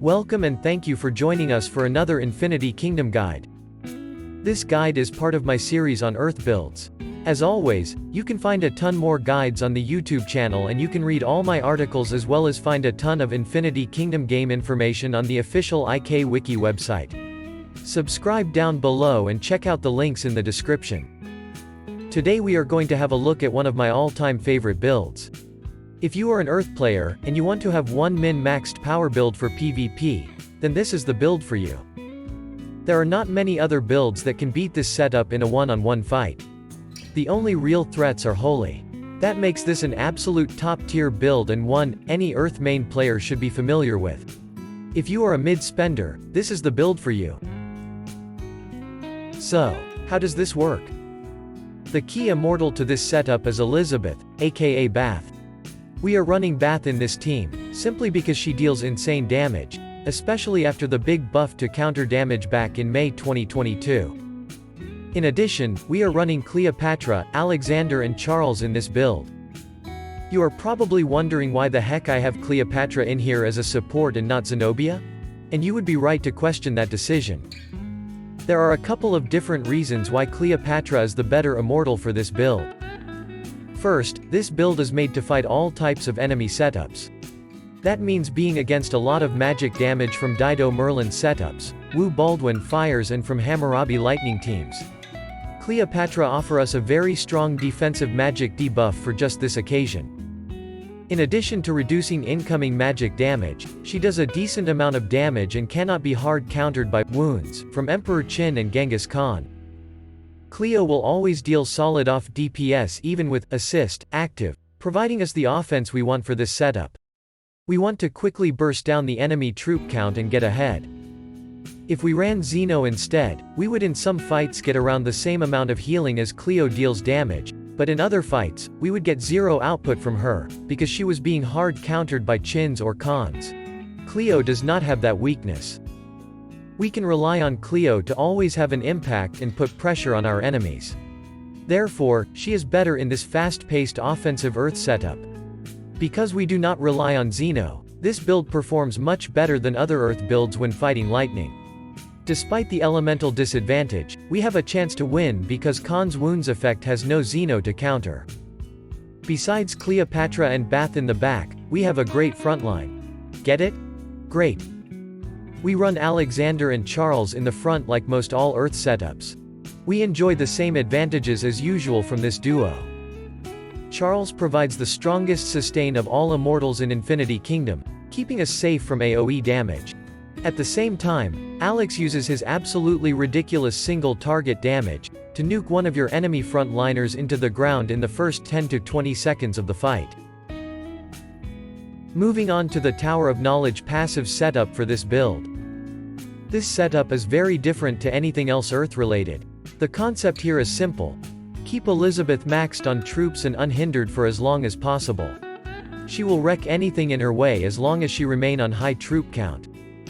Welcome and thank you for joining us for another Infinity Kingdom guide. This guide is part of my series on Earth builds. As always, you can find a ton more guides on the YouTube channel, and you can read all my articles as well as find a ton of Infinity Kingdom game information on the official IK Wiki website. Subscribe down below and check out the links in the description. Today we are going to have a look at one of my all-time favorite builds. If you are an Earth player, and you want to have one min-maxed power build for PvP, then this is the build for you. There are not many other builds that can beat this setup in a one-on-one fight. The only real threats are holy. That makes this an absolute top-tier build and one any Earth main player should be familiar with. If you are a mid-spender, this is the build for you. So, how does this work? The key immortal to this setup is Elizabeth, aka Bath. We are running Bath in this team, simply because she deals insane damage, especially after the big buff to counter damage back in May 2022. In addition, we are running Cleopatra, Alexander and Charles in this build. You are probably wondering why the heck I have Cleopatra in here as a support and not Zenobia? And you would be right to question that decision. There are a couple of different reasons why Cleopatra is the better immortal for this build. First, this build is made to fight all types of enemy setups. That means being against a lot of magic damage from Dido Merlin setups, Wu Baldwin fires and from Hammurabi lightning teams. Cleopatra offers us a very strong defensive magic debuff for just this occasion. In addition to reducing incoming magic damage, she does a decent amount of damage and cannot be hard countered by wounds from Emperor Qin and Genghis Khan. Cleo will always deal solid off DPS even with assist active, providing us the offense we want for this setup. We want to quickly burst down the enemy troop count and get ahead. If we ran Zeno instead, we would in some fights get around the same amount of healing as Cleo deals damage, but in other fights, we would get zero output from her, because she was being hard countered by Qins or Khans. Cleo does not have that weakness. We can rely on Cleo to always have an impact and put pressure on our enemies. Therefore, she is better in this fast-paced offensive Earth setup. Because we do not rely on Zeno, this build performs much better than other Earth builds when fighting lightning. Despite the elemental disadvantage, we have a chance to win because Khan's wounds effect has no Zeno to counter. Besides Cleopatra and Bath in the back, we have a great frontline. Get it? Great. We run Alexander and Charles in the front like most all Earth setups. We enjoy the same advantages as usual from this duo. Charles provides the strongest sustain of all immortals in Infinity Kingdom, keeping us safe from AoE damage. At the same time, Alex uses his absolutely ridiculous single target damage to nuke one of your enemy frontliners into the ground in the first 10 to 20 seconds of the fight. Moving on to the Tower of Knowledge passive setup for this build. This setup is very different to anything else Earth-related. The concept here is simple. Keep Elizabeth maxed on troops and unhindered for as long as possible. She will wreck anything in her way as long as she remain on high troop count.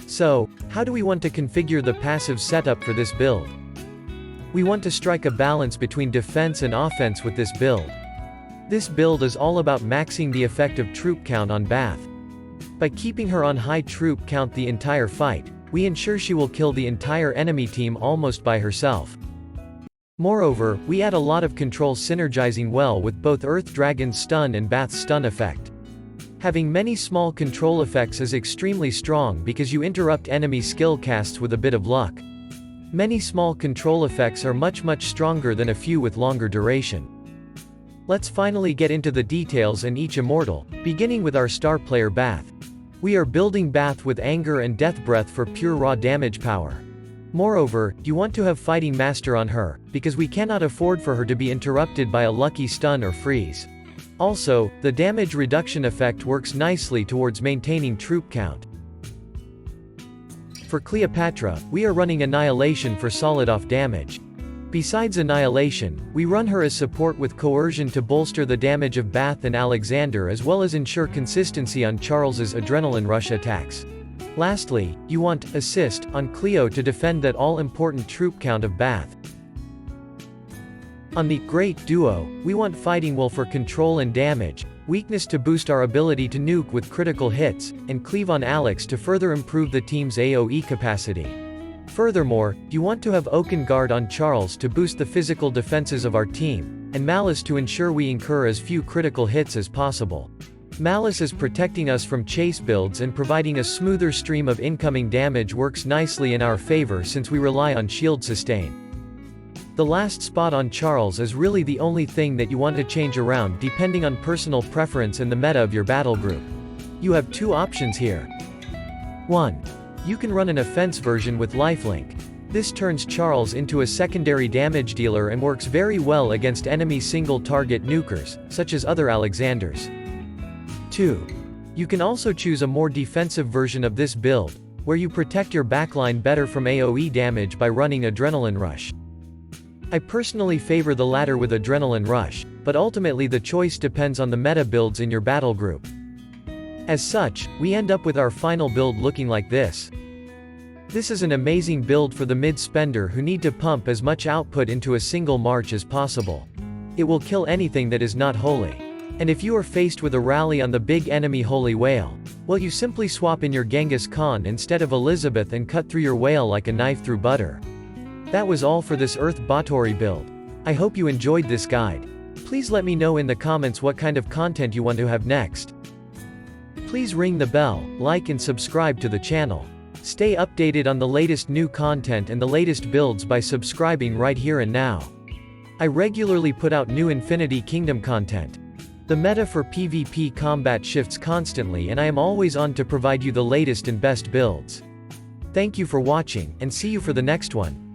So, how do we want to configure the passive setup for this build? We want to strike a balance between defense and offense with this build. This build is all about maxing the effective troop count on Bath. By keeping her on high troop count the entire fight, we ensure she will kill the entire enemy team almost by herself. Moreover, we add a lot of control synergizing well with both Earth Dragon's stun and Bath's stun effect. Having many small control effects is extremely strong because you interrupt enemy skill casts with a bit of luck. Many small control effects are much stronger than a few with longer duration. Let's finally get into the details in each immortal, beginning with our star player Bath. We are building Bath with Anger and Death Breath for pure raw damage power. Moreover, you want to have Fighting Master on her, because we cannot afford for her to be interrupted by a lucky stun or freeze. Also, the damage reduction effect works nicely towards maintaining troop count. For Cleopatra, we are running Annihilation for solid off damage. Besides Annihilation, we run her as support with Coercion to bolster the damage of Bath and Alexander as well as ensure consistency on Charles's Adrenaline Rush attacks. Lastly, you want Assist on Cleo to defend that all-important troop count of Bath. On the Great Duo, we want Fighting Will for control and damage, Weakness to boost our ability to nuke with critical hits, and Cleave on Alex to further improve the team's AoE capacity. Furthermore, you want to have Oaken Guard on Charles to boost the physical defenses of our team, and Malice to ensure we incur as few critical hits as possible. Malice is protecting us from chase builds and providing a smoother stream of incoming damage works nicely in our favor since we rely on shield sustain. The last spot on Charles is really the only thing that you want to change around depending on personal preference and the meta of your battle group. You have two options here. 1. You can run an offense version with lifelink. This turns Charles into a secondary damage dealer and works very well against enemy single-target nukers, such as other Alexanders. 2. You can also choose a more defensive version of this build, where you protect your backline better from AoE damage by running Adrenaline Rush. I personally favor the latter with Adrenaline Rush, but ultimately the choice depends on the meta builds in your battle group. As such, we end up with our final build looking like this. This is an amazing build for the mid-spender who need to pump as much output into a single march as possible. It will kill anything that is not holy. And if you are faced with a rally on the big enemy Holy Whale, well, you simply swap in your Genghis Khan instead of Elizabeth and cut through your whale like a knife through butter. That was all for this Earth BATHORY build. I hope you enjoyed this guide. Please let me know in the comments what kind of content you want to have next. Please ring the bell, like and subscribe to the channel. Stay updated on the latest new content and the latest builds by subscribing right here and now. I regularly put out new Infinity Kingdom content. The meta for PvP combat shifts constantly and I am always on to provide you the latest and best builds. Thank you for watching, and see you for the next one.